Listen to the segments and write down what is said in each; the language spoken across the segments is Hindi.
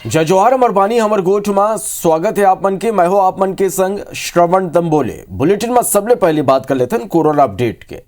जय जोहार हमर बानी हमर गोठ में स्वागत है आप मन के। मैं हो आप मन के संग श्रवण दम्बोले। बुलेटिन में सबले पहले बात कर लेते हैं कोरोना अपडेट के।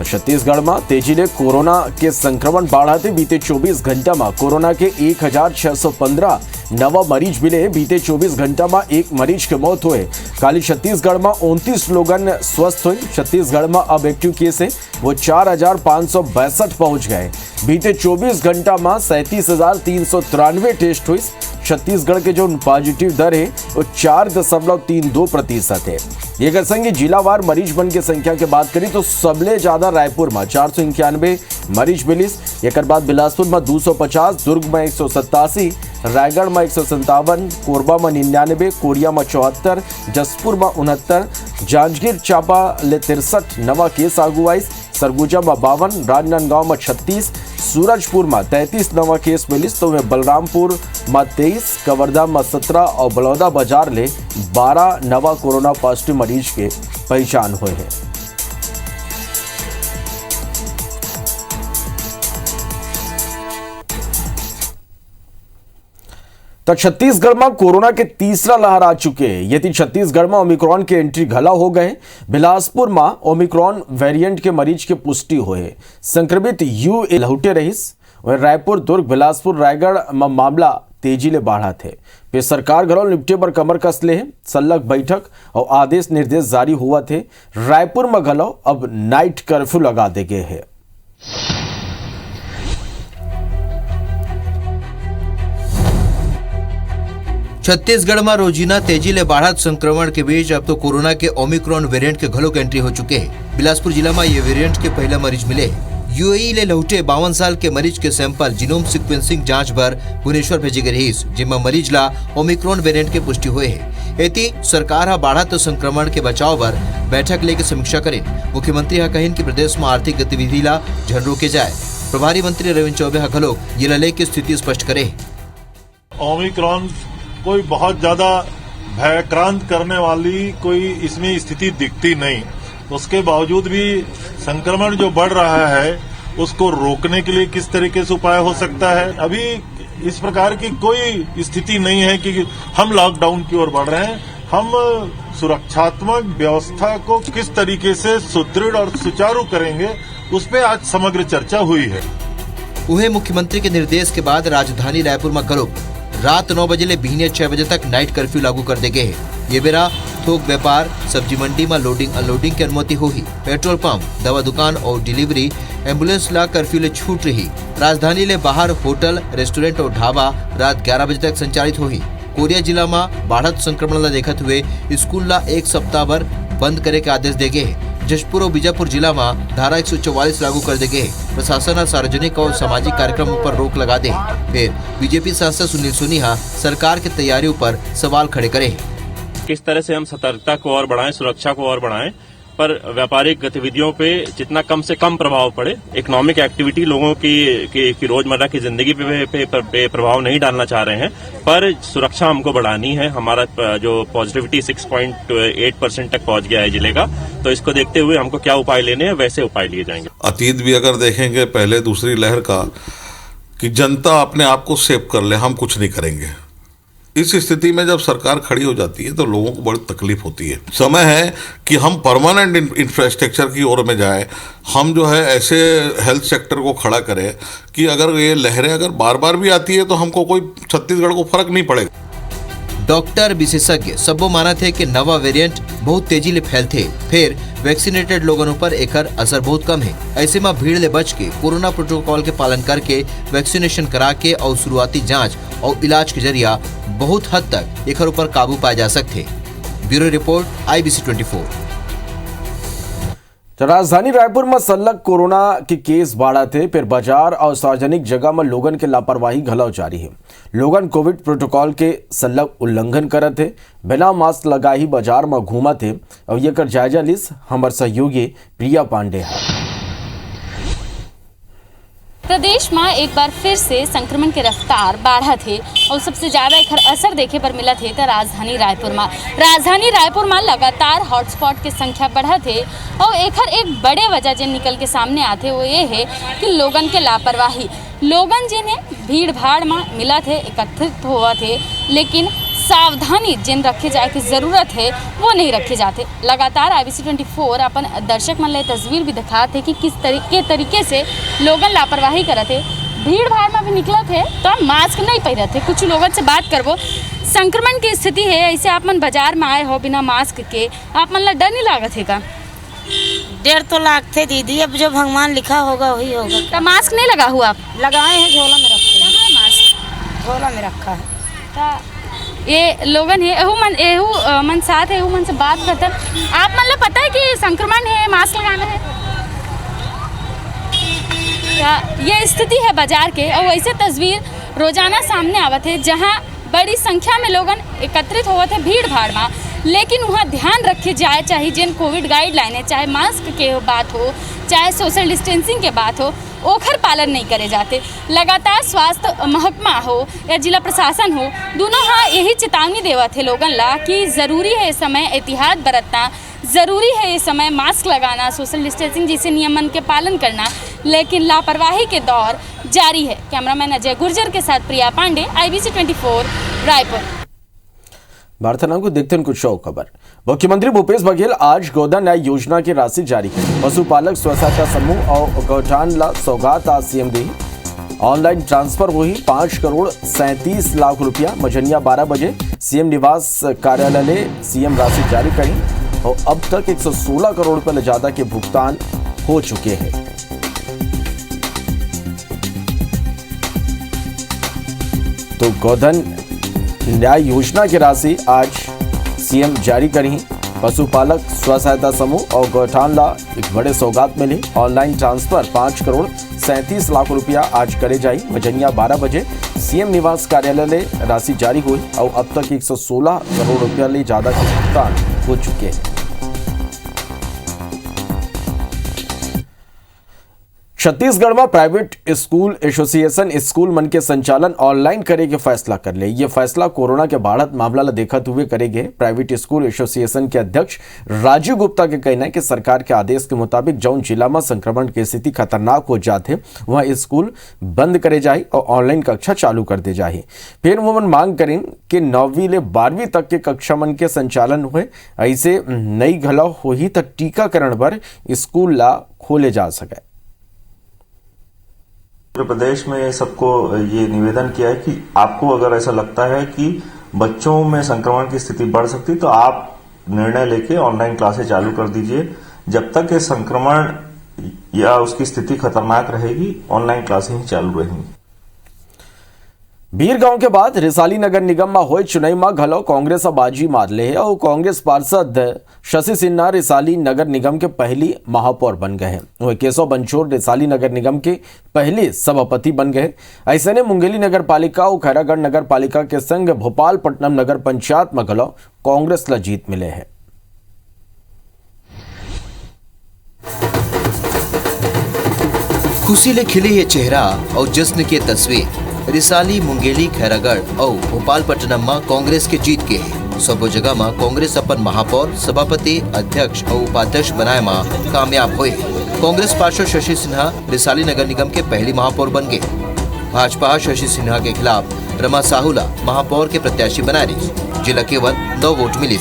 छत्तीसगढ़ में तेजी ने कोरोना के संक्रमण बढ़ाते बीते 24 घंटा में कोरोना के 1615 नवा मरीज मिले। बीते 24 घंटा में एक मरीज के मौत हुए। खाली छत्तीसगढ़ में 29 लोगन स्वस्थ हुए। छत्तीसगढ़ में अब एक्टिव केस है वो 4562 पहुंच गए। बीते 24 घंटा में 37,393 टेस्ट हुई। छत्तीसगढ़ के जो पॉजिटिव दर है वो 4.32% है। ये संग जिलावार मरीज बन के संख्या की बात करें तो सबले ज्यादा रायपुर में 491 मरीज मिलिस। एक बाद बिलासपुर में 250, दुर्ग में 187, रायगढ़ में 157, कोरबा में 99, कोरिया में 74, जसपुर में 69, जांजगीर चांपा ले 63 नवा केस आगू आइस। सरगुजा में 52, राजनांदगांव में 36, सूरजपुर में 33 नवा केस मिलिस। तो वे बलरामपुर में 23, कवर्धा में 17 और बलौदा बाजार ले 12 नवा कोरोना पॉजिटिव मरीज के पहचान हुए हैं। तो छत्तीसगढ़ में कोरोना के तीसरा लहर आ चुके हैं। यदि छत्तीसगढ़ में ओमिक्रॉन के एंट्री घला हो गए। बिलासपुर में ओमिक्रॉन वेरिएंट के मरीज के पुष्टि हुए। संक्रमित यू लहुटे रहीस। रायपुर, दुर्ग, बिलासपुर, रायगढ़ में मामला तेजी ले बढ़ा थे। फिर सरकार घरों निपटे पर कमर कस ले है। सल्लग बैठक और आदेश निर्देश जारी हुआ थे। रायपुर में घलो अब नाइट कर्फ्यू लगा दे गए हैं। छत्तीसगढ़ में रोजीना तेजी ले बढ़त संक्रमण के बीच अब तो कोरोना के ओमिक्रॉन वेरिएंट के घलोक एंट्री हो चुके हैं। बिलासपुर जिला में ये वेरिएंट के पहला मरीज मिले। यूएई ले लौटे 52 साल के मरीज के सैंपल जीनोम सीक्वेंसिंग जांच बर भुवनेश्वर भेजे गए रहीस, जिसमें मरीज ला ओमिक्रॉन वेरिएंट के पुष्टि हुए है। एती सरकार हा बढ़त संक्रमण के बचाव बर बैठक लेके समीक्षा करें। मुख्यमंत्री हा कहिन कि प्रदेश में आर्थिक गतिविधि ला झन रोके जाए। प्रभारी मंत्री रविंद्र चौबे हा घलोक ये ला लेके स्थिति स्पष्ट करे। ओमिक्रॉन कोई बहुत ज्यादा भयक्रांत करने वाली कोई इसमें स्थिति दिखती नहीं। उसके बावजूद भी संक्रमण जो बढ़ रहा है उसको रोकने के लिए किस तरीके से उपाय हो सकता है। अभी इस प्रकार की कोई स्थिति नहीं है कि हम लॉकडाउन की ओर बढ़ रहे हैं। हम सुरक्षात्मक व्यवस्था को किस तरीके से सुदृढ़ और सुचारू करेंगे उस पर आज समग्र चर्चा हुई है। उहे मुख्यमंत्री के निर्देश के बाद राजधानी रायपुर में करो रात 9 बजे ले बिहने 6 बजे तक नाइट कर्फ्यू लागू कर दे गए है। ये बेरा थोक व्यापार, सब्जी मंडी में लोडिंग अनलोडिंग की अनुमति होगी। पेट्रोल पंप, दवा दुकान और डिलीवरी, एम्बुलेंस ला कर्फ्यू ले छूट रही। राजधानी ले बाहर होटल, रेस्टोरेंट और ढाबा रात 11 बजे तक संचालित होगी। कोरिया जिला में बढ़त संक्रमण ला देखते हुए स्कूल ला 1 सप्ताह भर बंद करे के आदेश दे गए। जशपुर और बीजापुर जिला में धारा 144 लागू कर दे गए। प्रशासन सार्वजनिक और सामाजिक कार्यक्रमों पर रोक लगा दे। फिर बीजेपी सांसद सुनील सोनिया सरकार की तैयारियों पर सवाल खड़े करे। किस तरह से हम सतर्कता को और बढ़ाएं, सुरक्षा को और बढ़ाएं, पर व्यापारिक गतिविधियों पे जितना कम से कम प्रभाव पड़े। इकोनॉमिक एक्टिविटी लोगों की रोजमर्रा की जिंदगी पे प्रभाव नहीं डालना चाह रहे हैं, पर सुरक्षा हमको बढ़ानी है। हमारा जो पॉजिटिविटी 6.8% तक पहुंच गया है जिले का, तो इसको देखते हुए हमको क्या उपाय लेने हैं वैसे उपाय लिए जाएंगे। अतीत भी अगर देखेंगे पहले दूसरी लहर का, कि जनता अपने आप को सेव कर ले, हम कुछ नहीं करेंगे। इस स्थिति में जब सरकार खड़ी हो जाती है तो लोगों को बड़ी तकलीफ होती है। समय है कि हम परमानेंट इंफ्रास्ट्रक्चर की ओर में जाएं। हम जो है ऐसे हेल्थ सेक्टर को खड़ा करें कि अगर ये लहरें अगर बार बार भी आती है तो हमको कोई छत्तीसगढ़ को फर्क नहीं पड़ेगा। डॉक्टर विशेषज्ञ सबो माना थे कि नवा वेरिएंट बहुत तेजी ले फैलते, फिर वैक्सीनेटेड लोगों पर एकर असर बहुत कम है। ऐसे में भीड़ ले बच के कोरोना प्रोटोकॉल के पालन करके वैक्सीनेशन करा के और शुरुआती जांच और इलाज के जरिया बहुत हद तक एकर ऊपर काबू पाए जा सकते। Bureau report IBC 24। तो राजधानी रायपुर में सल्लग कोरोना के केस बढ़ा थे। फिर बाजार और सार्वजनिक जगह में लोगन के लापरवाही घलाव जारी है। लोगन कोविड प्रोटोकॉल के सल्लग उल्लंघन करत थे, बिना मास्क लगा ही बाजार में घूमा थे। और ये कर जायजा लिस हमार सहयोगी प्रिया पांडे है। प्रदेश में एक बार फिर से संक्रमण के रफ्तार बढ़ा थे और सबसे ज़्यादा एक असर देखे पर मिला थे तो राजधानी रायपुर में लगातार हॉटस्पॉट की संख्या बढ़ा थे और एक बड़े वजह जिन निकल के सामने आते वो ये है कि लोगन के लापरवाही, लोगन जिन्हें भीड़ भाड़ में मिला थे एकत्रित हुआ थे लेकिन सावधानी जिन रखे जाए की ज़रूरत है वो नहीं रखे जाते। लगातार IBC 24 अपन दर्शक मन ले तस्वीर भी दिखाते कि किस तरीके से लोगन लापरवाही करत थे, भीड़ भाड़ में भी निकलत है तो मास्क नहीं पहनते थे। कुछ लोगों से बात करबो, संक्रमण की स्थिति है ऐसे आप मन बाजार में आए हो बिना मास्क के, आप मन ला डर नहीं लागत है का? डर तो लागते दीदी, अब जो भगवान लिखा होगा वही होगा। तो मास्क नहीं लगा हुआ आप? लगाए हैं, झोला में रखे हैं। मास्क झोला में रखा है। तो ये लोगन है एहू मन साथ है, एहू मन से बात करते हैं। आप मन ला पता है कि संक्रमण है, मास्क लगाना है? ये स्थिति है बाजार के और वैसे तस्वीर रोजाना सामने आवत है जहां बड़ी संख्या में लोगन एकत्रित होवत है भीड़ भाड़ में, लेकिन वहाँ ध्यान रखे जाए चाहे जिन कोविड गाइडलाइन है, चाहे मास्क के बात हो चाहे सोशल डिस्टेंसिंग के बात हो, ओखर पालन नहीं करे जाते। लगातार स्वास्थ्य महकमा हो या जिला प्रशासन हो, दोनों हाँ यही चेतावनी देवत है लोगन ला कि ज़रूरी है इस समय एहतियात बरतना, ज़रूरी है इस समय मास्क लगाना, सोशल डिस्टेंसिंग जैसे नियमन के पालन करना, लेकिन लापरवाही के दौर जारी है। कैमरामैन अजय गुर्जर के साथ प्रिया पांडे, IBC 24 रायपुर। वार्तालाप को देखते हैं कुछ शो खबर। मुख्यमंत्री भूपेश बघेल आज गोधन न्याय योजना की राशि जारी की। पशुपालक स्वसहायता समूह और गौठान ला सौगात आज सीएम दी। ऑनलाइन ट्रांसफर हुई 5 करोड़ 37 लाख रुपया। मझनिया 12 बजे सीएम निवास कार्यालय ने सीएम राशि जारी करी और अब तक 116 करोड़ रुपए से ज्यादा के भुगतान हो चुके हैं। तो गोधन न्याय योजना की राशि आज सीएम जारी करी। पशुपालक स्वसहायता समूह और गौठान ला एक बड़े सौगात मिली। ऑनलाइन ट्रांसफर 5 करोड़ 37 लाख रुपया आज करे जाई। मझनिया 12 बजे सीएम निवास कार्यालय में राशि जारी हुई और अब तक 116 करोड़ रुपया ले ज्यादा के भुगतान हो चुके हैं। छत्तीसगढ़ में प्राइवेट स्कूल एसोसिएशन स्कूल मन के संचालन ऑनलाइन करे के फैसला कर ले। ये फैसला कोरोना के बढ़त मामला ला देखते हुए करेंगे। प्राइवेट स्कूल एसोसिएशन के अध्यक्ष राजीव गुप्ता के कहना है कि सरकार के आदेश के मुताबिक जौन जिला में संक्रमण की स्थिति खतरनाक हो जाते वहां स्कूल बंद करे जाए और ऑनलाइन कक्षा चालू कर दे जाए। फिर वो मन मांग करें कि 9वीं ले 12वीं तक के कक्षा मन के संचालन हुए। ऐसे नई घला हो ही तो टीकाकरण पर स्कूल ला खोले जा सके। उत्तर प्रदेश में सबको ये निवेदन किया है कि आपको अगर ऐसा लगता है कि बच्चों में संक्रमण की स्थिति बढ़ सकती तो आप निर्णय लेके ऑनलाइन क्लासेस चालू कर दीजिए। जब तक ये संक्रमण या उसकी स्थिति खतरनाक रहेगी ऑनलाइन क्लासेस ही चालू रहेंगी। बीरगांव के बाद रिसाली नगर निगम में हुए चुनाव में घलो कांग्रेस बाजी मार ले है और कांग्रेस पार्षद शशि सिन्हा रिसाली नगर निगम के पहली महापौर बन गए हैं। वह केशव बंचोर रिसाली नगर निगम के पहले सभापति बन गए। ऐसे ने मुंगेली नगर पालिका और खैरागढ़ नगर पालिका के संग भोपालपट्टनम नगर पंचायत में घलो कांग्रेस ला जीत मिले हैं। खुशी ले खिले ये चेहरा और जश्न की तस्वीर रिसाली, मुंगेली, खैरागढ़ और भोपालपट्टनम में कांग्रेस के जीत के है। सब जगह में कांग्रेस अपन महापौर, सभापति, अध्यक्ष और उपाध्यक्ष बनाए में कामयाब हुए। कांग्रेस पार्षद शशि सिन्हा रिसाली नगर निगम के पहली महापौर बन गए। भाजपा शशि सिन्हा के खिलाफ रमा साहुला महापौर के प्रत्याशी बनाए रही, जिला केवल 9 वोट मिली,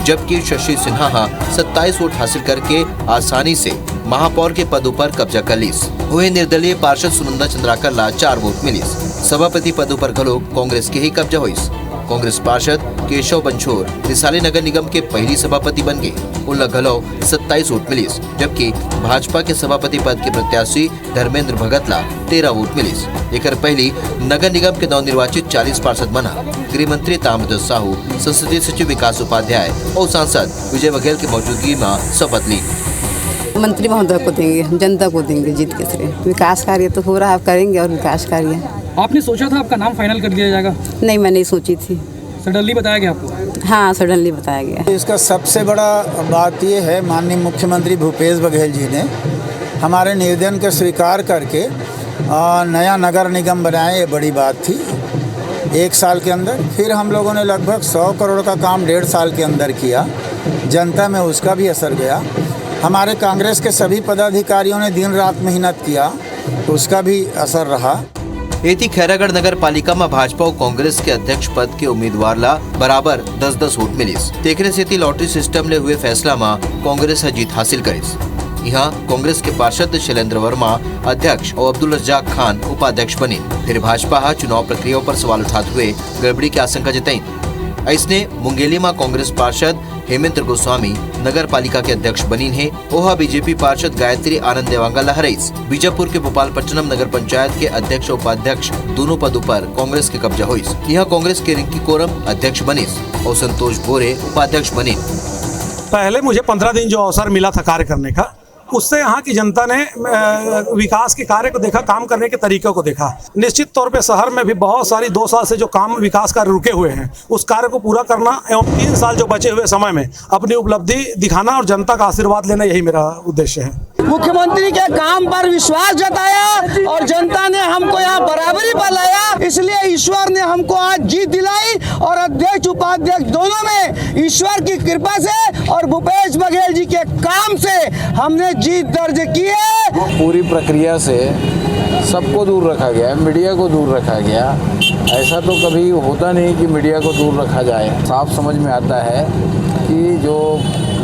जबकि शशि सिन्हा 27 वोट हासिल करके आसानी से महापौर के पद पर कब्जा कर ली। वही निर्दलीय पार्षद सुनंदा चंद्राकर ला 4 वोट मिली। सभापति पद पर घलो कांग्रेस के ही कब्जा हुई। कांग्रेस पार्षद केशव बंचोर रिसाली नगर निगम के पहली सभापति बन गए। उन घलो 27 वोट मिली, जबकि भाजपा के सभापति पद के प्रत्याशी धर्मेंद्र भगत ला 13 वोट मिली। एक पहली नगर निगम के नवनिर्वाचित 40 पार्षद बना गृह मंत्री ताम्रध्वज साहू, संसदीय सचिव विकास उपाध्याय और सांसद विजय बघेल की मौजूदगी में शपथ ली। मंत्री महोदय को देंगे, जनता को देंगे जीत के सिरे। विकास कार्य तो हो रहा है, करेंगे और विकास कार्य। आपने सोचा था आपका नाम फाइनल कर दिया जाएगा? नहीं, मैं नहीं सोची थी। सडनली बताया गया आपको? हाँ, सडनली बताया गया। इसका सबसे बड़ा बात ये है, माननीय मुख्यमंत्री भूपेश बघेल जी ने हमारे निवेदन को स्वीकार करके नया नगर निगम बनाए, ये बड़ी बात थी 1 साल के अंदर। फिर हम लोगों ने लगभग 100 करोड़ का काम 1.5 साल के अंदर किया, जनता में उसका भी असर गया। हमारे कांग्रेस के सभी पदाधिकारियों ने दिन रात मेहनत किया, तो उसका भी असर रहा। एथी खैरागढ़ नगर पालिका में भाजपा और कांग्रेस के अध्यक्ष पद के उम्मीदवार ला बराबर 10-10 वोट मिलिस। देखने से थी लॉटरी सिस्टम ले हुए फैसला में कांग्रेस जीत हासिल करिस। यहाँ कांग्रेस के पार्षद शैलेंद्र वर्मा अध्यक्ष और अब्दुल रज्जाक खान उपाध्यक्ष बने। फिर भाजपा चुनाव प्रक्रिया पर सवाल उठाते हुए गड़बड़ी की आशंका जताई। इसने मुंगेली में कांग्रेस पार्षद हेमेंद्र गोस्वामी नगर पालिका के अध्यक्ष बनी है। ओहा बीजेपी पार्षद गायत्री आनंद देवांगा लहराइस। बीजापुर के गोपालपट्टनम नगर पंचायत के अध्यक्ष और उपाध्यक्ष दोनों पदों पर कांग्रेस के कब्जा हुई। यहाँ कांग्रेस के रिंकी कोरम अध्यक्ष बनिस और संतोष बोरे उपाध्यक्ष बने। पहले मुझे 15 दिन जो अवसर मिला था कार्य करने का, उससे यहाँ की जनता ने विकास के कार्य को देखा, काम करने के तरीकों को देखा। निश्चित तौर पे शहर में भी बहुत सारी 2 साल से जो काम विकास कार्य रुके हुए हैं, उस कार्य को पूरा करना एवं 3 साल जो बचे हुए समय में अपनी उपलब्धि दिखाना और जनता का आशीर्वाद लेना, यही मेरा उद्देश्य है। मुख्यमंत्री के काम पर विश्वास जताया और जनता ने हमको यहाँ बराबरी पर लाया, इसलिए ईश्वर ने हमको आज जीत दिलाई। और अध्यक्ष उपाध्यक्ष दोनों में ईश्वर की कृपा से और भूपेश बघेल जी के काम से हमने जीत दर्ज की है। पूरी प्रक्रिया से सबको दूर रखा गया है, मीडिया को दूर रखा गया। ऐसा तो कभी होता नहीं कि मीडिया को दूर रखा जाए। साफ समझ में आता है कि जो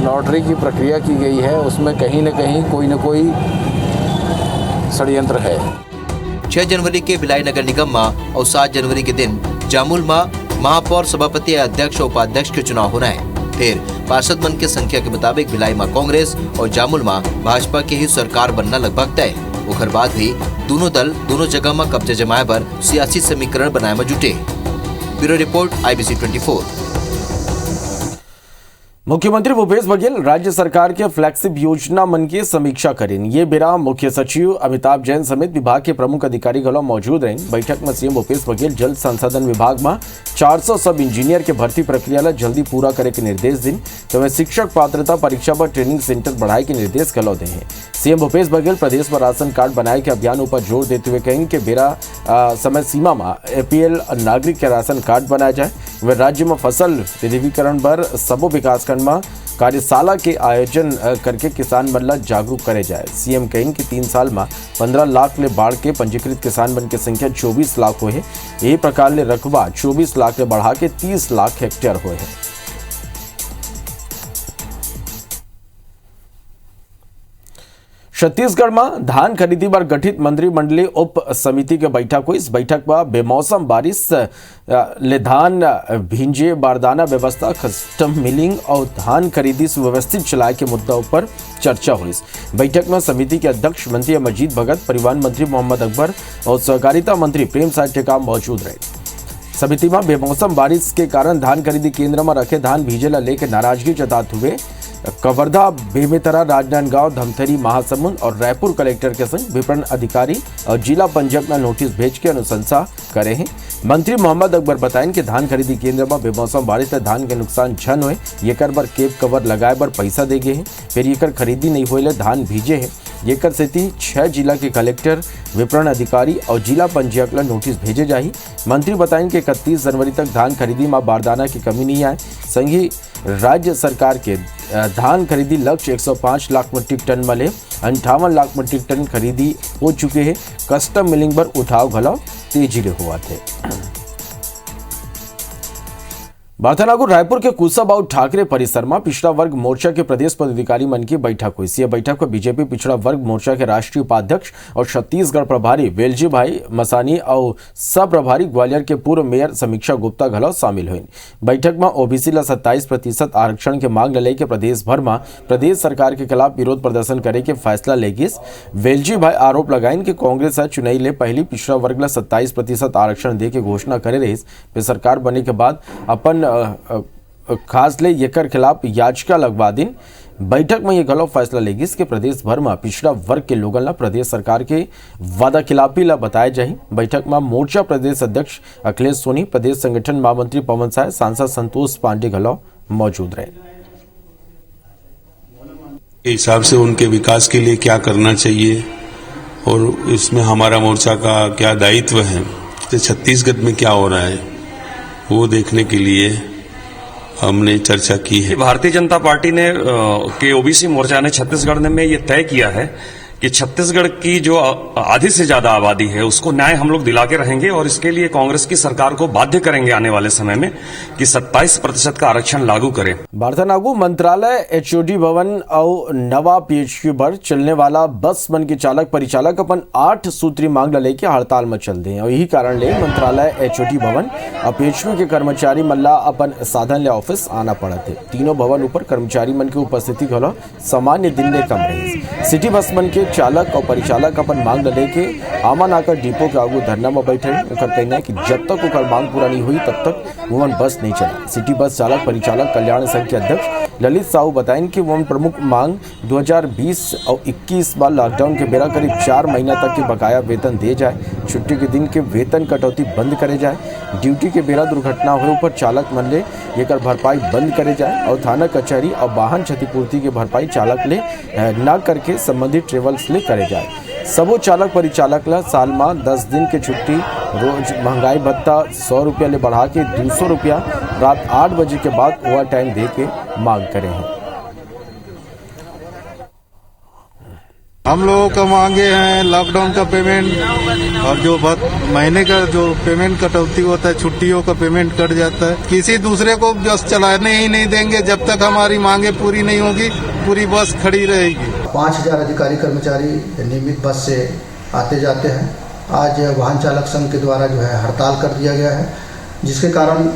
लॉटरी की प्रक्रिया की गई है उसमें कहीं न कहीं कोई न कोई षड्यंत्र है। 6 जनवरी के भिलाई नगर निगम में और 7 जनवरी के दिन जामुल में महापौर, सभापति, अध्यक्ष और उपाध्यक्ष के चुनाव होना है। फिर पार्षद मन के संख्या के मुताबिक भिलाई में कांग्रेस और जामुल में भाजपा की ही सरकार बनना लगभग तय। ओकर बाद भी दोनों दल दोनों जगह में कब्जा जमाए पर सियासी समीकरण बनाए में जुटे। Bureau report IBC 24। मुख्यमंत्री भूपेश बघेल राज्य सरकार के फ्लैगशिप योजना मन की समीक्षा करें। ये बेरा मुख्य सचिव अमिताभ जैन समेत विभाग के प्रमुख अधिकारी गलो मौजूद रहे। बैठक में सीएम भूपेश बघेल जल संसाधन विभाग में 400 सब इंजीनियर के भर्ती प्रक्रिया ला जल्दी पूरा करे के निर्देश दिन, तो शिक्षक पात्रता परीक्षा पर ट्रेनिंग सेंटर बढ़ाए के निर्देश गलो दे हैं। सीएम भूपेश बघेल प्रदेश में राशन कार्ड बनाए के अभियान पर जोर देते हुए कहेंगे कि बेरा समय सीमा में APL नागरिक के राशन कार्ड बनाया जाए। वह राज्य में फसल विधिवीकरण पर सबो विकास खंड में कार्यशाला के आयोजन करके किसान मन ला जागरूक करे जाए। सीएम कहें कि 3 साल में 15 लाख ले बाढ़ के पंजीकृत किसान मन की संख्या 24 लाख हुए है। यही प्रकार ले रकबा 24 लाख ले बढ़ा के 30 लाख हेक्टेयर हुए है। छत्तीसगढ़ में धान खरीदी पर गठित मंत्रिमंडलीय उप समिति के बैठक हुई। इस बैठक में बेमौसम बारिश ले धान भींजे, बारदाना व्यवस्था, कस्टम मिलिंग और धान खरीदी सुव्यवस्थित चलाए के मुद्दों पर चर्चा हुई। बैठक में समिति के अध्यक्ष मंत्री अमरजीत भगत, परिवहन मंत्री मोहम्मद अकबर और सहकारिता मंत्री प्रेम साय टेकाम मौजूद रहे। समिति में बेमौसम बारिश के कारण धान खरीदी केंद्र में रखे धान भीजे ला लेकर नाराजगी जताते हुए कवर्धा, बेमेतरा, राजनांदगांव, धमतरी, महासमुंद और रायपुर कलेक्टर के संग विपणन अधिकारी और जिला पंजीयक में नोटिस भेज के अनुशंसा करे हैं। मंत्री मोहम्मद अकबर बताएं कि धान खरीदी केंद्र में बेमौसम बारिश से धान के नुकसान झन हुए, येकर बर केप कवर लगाए बर पैसा दे गए हैं। फिर येकर खरीदी नहीं हुए धान भीजे हैं। येकर सेती 6 जिला के कलेक्टर, विपणन अधिकारी और जिला पंजीयक ला नोटिस भेजे जाही। मंत्री बताएं कि 31 जनवरी तक धान खरीदी में बारदाना की कमी नहीं आए। संग ही राज्य सरकार के धान खरीदी लक्ष्य 105 लाख मीट्रिक टन में ले 58 लाख मीट्रिक टन खरीदी हो चुके हैं। कस्टम मिलिंग पर उठाव घलाव तेजी ले हुआ थे। बार्थनागुर रायपुर के कुशाभाऊ ठाकरे परिसर में पिछड़ा वर्ग मोर्चा के प्रदेश पदाधिकारी मन की बैठक हुई। यह बैठक में बीजेपी पिछड़ा वर्ग मोर्चा के राष्ट्रीय उपाध्यक्ष और छत्तीसगढ़ प्रभारी वेलजी भाई मसानी और सह प्रभारी ग्वालियर के पूर्व मेयर समीक्षा गुप्ता घलो शामिल हुई। बैठक में ओबीसी ला 27% आरक्षण के मांग लेके प्रदेश भर में प्रदेश सरकार के खिलाफ विरोध प्रदर्शन करे के फैसला लेगिस। वेलजी भाई आरोप लगाइन कि कांग्रेस चुनाई ले पहली पिछड़ा वर्ग ला 27% आरक्षण दे के घोषणा करे रही। सरकार बने के बाद अपन खास ले येकर खिलाफ याचिका लगवा दिन। बैठक में ये गलत फैसला लेगी कि प्रदेश भर में पिछड़ा वर्ग के लोगों ला प्रदेश सरकार के वादा खिलाफी ला बताया जाए। बैठक में मोर्चा प्रदेश अध्यक्ष अखिलेश सोनी, प्रदेश संगठन महामंत्री पवन साय, सांसद संतोष पांडे गलो मौजूद रहे। हिसाब से उनके विकास के लिए क्या करना चाहिए और इसमें हमारा मोर्चा का क्या दायित्व है, तो छत्तीसगढ़ में क्या हो रहा है वो देखने के लिए हमने चर्चा की है। भारतीय जनता पार्टी ने के ओबीसी मोर्चा ने छत्तीसगढ़ में ये तय किया है कि छत्तीसगढ़ की जो आधी से ज्यादा आबादी है उसको न्याय हम लोग दिला के रहेंगे और इसके लिए कांग्रेस की सरकार को बाध्य करेंगे आने वाले समय में कि 27% का आरक्षण लागू करें। बारथानागु मंत्रालय, एचओडी भवन और नवा पीएचक्यू पर चलने वाला बस मन के चालक परिचालक अपन 8 सूत्री मांग लेके हड़ताल में चल दे और यही कारण ले मंत्रालय, एचओडी भवन और पीएचक्यू के कर्मचारी मन ला अपन साधन ले ऑफिस आना पड़त है। तीनों भवन ऊपर कर्मचारी मन की उपस्थिति घलो सामान्य दिन ले कम रही। सिटी बस मन के चालक और परिचालक अपन मांग लेके आमन आकर डिपो के आगू धरना में बैठे। उनका कहना है कि जब तक उनका मांग पूरा नहीं हुई तब तक वो बस नहीं चला। सिटी बस चालक परिचालक कल्याण संघ के अध्यक्ष ललित साहू बताएं कि वो प्रमुख मांग 2020 और 21 बार लॉकडाउन के बेरा करीब 4 महीना तक के बकाया वेतन दिए जाए, छुट्टी के दिन के वेतन कटौती बंद करे जाए, ड्यूटी के बेरा दुर्घटना हुए पर चालक मन ले एकर भरपाई बंद करे जाए और थाना कचहरी और वाहन क्षतिपूर्ति के भरपाई चालक ले न करके संबंधित ट्रेवल्स ले करे जाए। सबो चालक परिचालक ला साल में 10 दिन के छुट्टी, रोज महंगाई भत्ता 100 रुपया ले बढ़ा के 200 रुपया रात 8 बजे के बाद ओवर टाइम दे के मांग करे हैं। हम लोगों का मांगे हैं लॉकडाउन का पेमेंट और जो महीने का जो पेमेंट कटौती होता है, छुट्टियों का पेमेंट कट जाता है। किसी दूसरे को बस चलाने ही नहीं देंगे जब तक हमारी मांगे पूरी नहीं होगी, पूरी बस खड़ी रहेगी। 5000 अधिकारी कर्मचारी नियमित बस से आते जाते हैं। आज वाहन चालक संघ के द्वारा जो है हड़ताल कर दिया गया है, जिसके कारण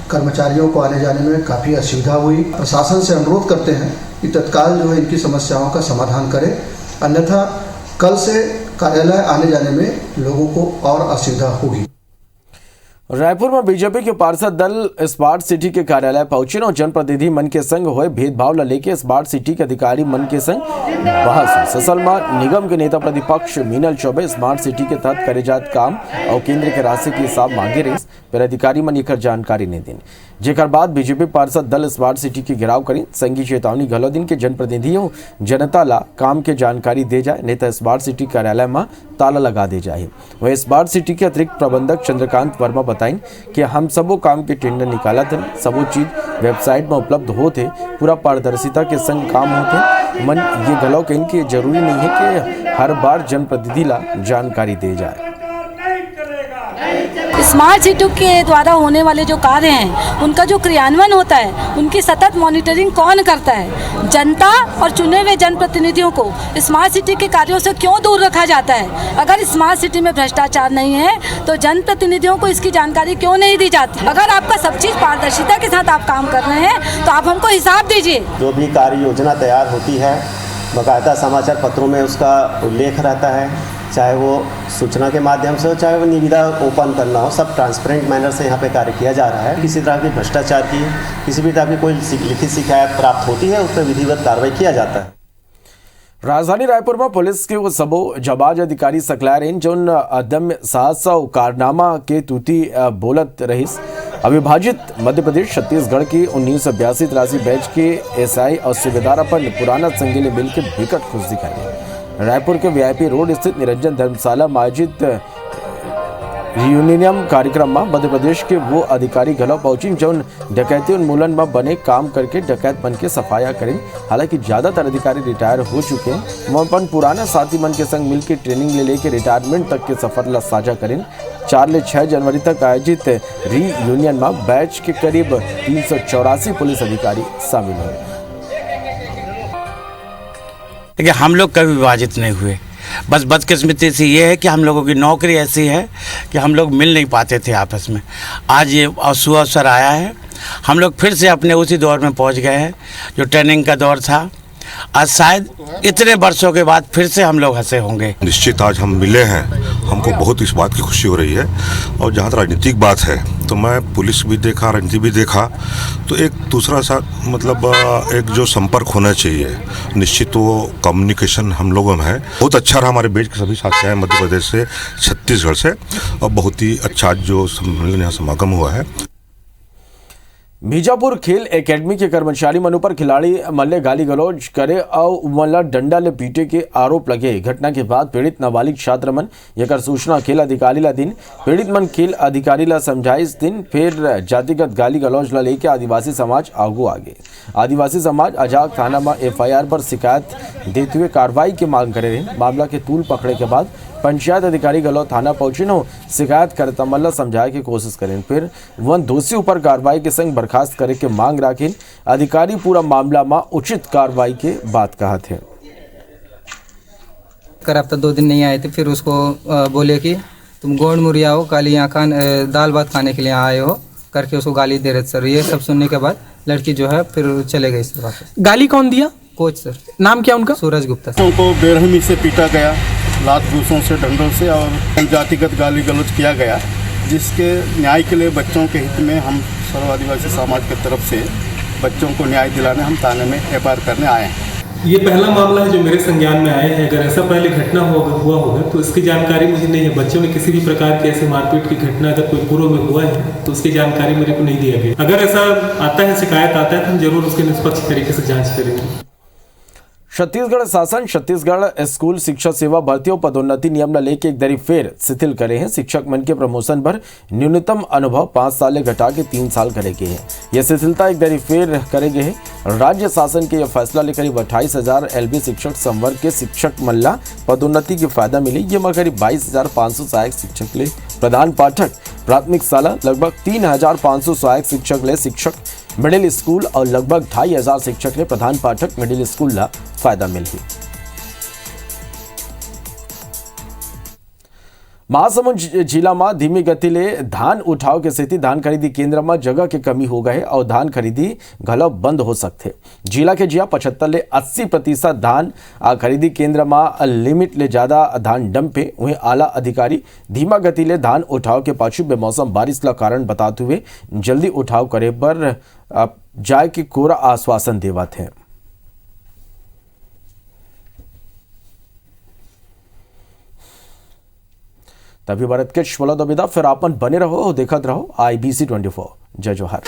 कर्मचारियों को आने जाने में काफ़ी असुविधा हुई। प्रशासन से अनुरोध करते हैं कि तत्काल जो है इनकी समस्याओं का समाधान करे, अन्यथा कल से कार्यालय आने जाने में लोगों को और असुविधा होगी। रायपुर में बीजेपी के पार्षद दल स्मार्ट सिटी के कार्यालय पहुंचे और जनप्रतिनिधि मन के संग हुए भेदभाव ला लेके स्मार्ट सिटी के अधिकारी मन के संग बहस। ससलमा निगम के नेता प्रतिपक्ष मीनल चौबे स्मार्ट सिटी के तहत करे जात काम और केंद्र के राशि के हिसाब मांगे रही, पर अधिकारी मन एकर जानकारी नहीं दिन, जेकर बाद बीजेपी पार्षद दल स्मार्ट सिटी के घेराव करी। संघी चेतावनी घलो दिन के जनप्रतिनिधियों जनता ला काम के जानकारी दे जाए, नहीं तो स्मार्ट सिटी कार्यालय में ताला लगा दे जाए। वह स्मार्ट सिटी के अतिरिक्त प्रबंधक चंद्रकांत वर्मा बताएं कि हम सबो काम के टेंडर निकाला थे, सबो चीज वेबसाइट में उपलब्ध होते, पूरा पारदर्शिता के संग काम होते। मन ये घलो कहीं कि जरूरी नहीं है कि हर बार जनप्रतिनिधि ला जानकारी दे जाए। स्मार्ट सिटी के द्वारा होने वाले जो कार्य हैं उनका जो क्रियान्वयन होता है उनकी सतत मॉनिटरिंग कौन करता है? जनता और चुने हुए जनप्रतिनिधियों को स्मार्ट सिटी के कार्यों से क्यों दूर रखा जाता है? अगर स्मार्ट सिटी में भ्रष्टाचार नहीं है तो जनप्रतिनिधियों को इसकी जानकारी क्यों नहीं दी जाती? अगर आपका सब चीज़ पारदर्शिता के साथ आप काम कर रहे हैं तो आप हमको हिसाब दीजिए। जो भी कार्य योजना तैयार होती है बाकायदा समाचार पत्रों में उसका उल्लेख रहता है, चाहे वो सूचना के माध्यम से हो, चाहे वो निविदा ओपन करना हो, सब ट्रांसपेरेंट मैनर से यहाँ पे कार्य किया जा रहा है। किसी तरह की भ्रष्टाचार की, किसी भी तरह की कोई लिखित शिकायत प्राप्त होती है उस पर विधिवत कार्रवाई किया जाता है। राजधानी रायपुर में पुलिस के वो सबो जबाज अधिकारी सकलार इन जोन अदम्य साहस और कारनामा के तूती बोलत रहीस। अविभाजित मध्य प्रदेश छत्तीसगढ़ की 1982 बैच के एसआई और सूबेदार अपन पुराना संगीले मिल के विकट खुश दिखाई। रायपुर के वीआईपी रोड स्थित निरंजन धर्मशाला में आयोजित रियूनियन कार्यक्रम में मध्य प्रदेश के वो अधिकारी घलो पहुंची जौन डकैती उन्मूलन में बने काम करके डकैत मन के सफाया करें। हालांकि ज्यादातर अधिकारी रिटायर हो चुके हैं। वो अपन पुराना साथी मन के संग मिलकर ट्रेनिंग ले लेके रिटायरमेंट तक के सफर ला साझा करें। 4 से 6 जनवरी तक आयोजित रीयूनियन में बैच के करीब 384 पुलिस अधिकारी शामिल हुए। देखिए, हम लोग कभी विभाजित नहीं हुए, बस बदकिस्मती से ये है कि हम लोगों की नौकरी ऐसी है कि हम लोग मिल नहीं पाते थे आपस में। आज ये सुअवसर आया है, हम लोग फिर से अपने उसी दौर में पहुंच गए हैं जो ट्रेनिंग का दौर था। आज शायद इतने वर्षों के बाद फिर से हम लोग हंसे होंगे। निश्चित आज हम मिले हैं, हमको बहुत इस बात की खुशी हो रही है। और जहाँ तक राजनीतिक बात है तो मैं पुलिस भी देखा, राजनीति भी देखा, तो एक दूसरा सा मतलब एक जो संपर्क होना चाहिए, निश्चित वो कम्युनिकेशन हम लोगों में है। बहुत अच्छा रहा, हमारे बेच के सभी साथी हैं मध्य प्रदेश से, छत्तीसगढ़ से, और बहुत ही अच्छा जो सम्मेलन यहाँ समागम हुआ है। बीजापुर खेल एकेडमी के कर्मचारी मन पर खिलाड़ी मल्ले गाली गलौज करे और उमला डंडा ले पीटे के आरोप लगे। घटना के बाद पीड़ित नाबालिग छात्र मन एकर सूचना खेल अधिकारी ला दिन। पीड़ित मन खेल अधिकारी ला समझाइस दिन फिर जातिगत गाली गलौज ला लेके आदिवासी समाज आगू आगे। आदिवासी समाज अजाक थाना में FIR पर शिकायत देते हुए कार्रवाई की मांग करे रहे। मामला के तूल पकड़े के बाद पंचायत अधिकारी गलौ थाना पहुंचे न शिकायत कर तमल्ला समझाए की कोशिश करें फिर वन दोषी ऊपर कार्रवाई के संग बर्खास्त करे के मांग राखें। अधिकारी पूरा मामला में उचित कार्रवाई के बात कहा थे। कर अब तक 2 दिन नहीं आए थे, फिर उसको बोले कि तुम गोड़ मुरिया हो, काली यहाँ दाल भात खाने के लिए आए हो करके उसको गाली दे रहे थे सर। ये सब सुनने के बाद लड़की जो है फिर चले गई सर वापस। गाली कौन दिया? Coach sir. नाम क्या उनका? सूरज गुप्ता। को बेरहमी से पीटा गया, लात घूसों से, डंडों से और जातिगत गाली गलौज किया गया, जिसके न्याय के लिए बच्चों के हित में हम सर्व आदिवासी समाज की तरफ से बच्चों को न्याय दिलाने हम थाने में FIR करने आए हैं। ये पहला मामला है जो मेरे संज्ञान में आया है। अगर ऐसा पहले घटना हुआ होगा तो इसकी जानकारी मुझे नहीं है। बच्चों में किसी भी प्रकार की ऐसे मारपीट की घटना अगर कोई पूर्व में हुआ है तो उसकी जानकारी मेरे को नहीं दिया गया। अगर ऐसा आता है, शिकायत आता है, तो हम जरूर उसके निष्पक्ष तरीके से जाँच करेंगे। छत्तीसगढ़ शासन छत्तीसगढ़ स्कूल शिक्षा सेवा भर्ती और पदोन्नति नियम न लेके एक दरी फेर शिथिल करे हैं। शिक्षक मन के प्रमोशन पर न्यूनतम अनुभव 5 साल घटा के 3 साल करेगे है। यह शिथिलता एक दरी फेर करेगे है। राज्य शासन के यह फैसला लेकर करीब 28,000 LB शिक्षक संवर्ग के शिक्षक मल्ला पदोन्नति के फायदा मिली। ये में करीब 22,500 सहायक शिक्षक ले प्रधान पाठक प्राथमिक शाला, लगभग 3,500 सहायक शिक्षक ले शिक्षक मिडिल स्कूल और लगभग 2,500 शिक्षक ले प्रधान पाठक मिडिल स्कूल ला फायदा मिली। महासमुंद जिला में धीमी गति ले धान उठाव के स्थिति धान खरीदी केंद्र में जगह के कमी हो गए और धान खरीदी घलो बंद हो सकते। जिला के जिया 75 ले 80% धान खरीदी केंद्र में लिमिट ले ज्यादा धान डंप पे। वहीं आला अधिकारी धीमा गति ले धान उठाव के पाछू बेमौसम बारिश का कारण बताते हुए जल्दी उठाव करे पर जाए के कोरा आश्वासन देवत है। तभी भारत के विदा फिर आपन बने रहो, देखत रहो IBC 24। जय जोहार।